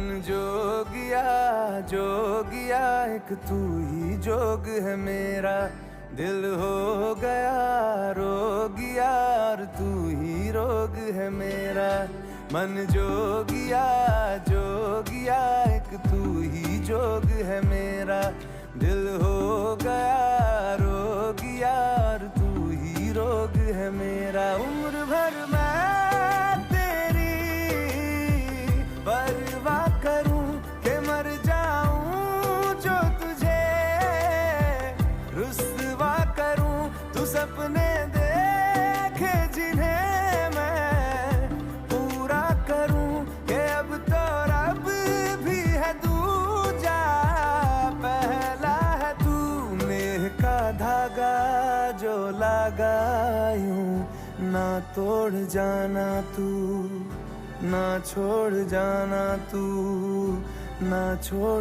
मन जोगिया जोगिया एक तू ही जोग है मेरा, दिल हो गया रोगिया और तू ही रोग है मेरा। मन जोगिया जोगिया एक तू ही जोग है मेरा, दिल हो गया रोगिया और तू ही रोग है मेरा। उम्र भर मैं तेरी परवाह करूं के मर जाऊं जो तुझे रुस्वा करूं। तू सपने देखे जिन्हें मैं पूरा करूं के अब तो रब भी है दूजा, पहला है तू। नेह का धागा जो लगा यूं ना तोड़ जाना तू, ना छोड़ जाना तू, ना छोड़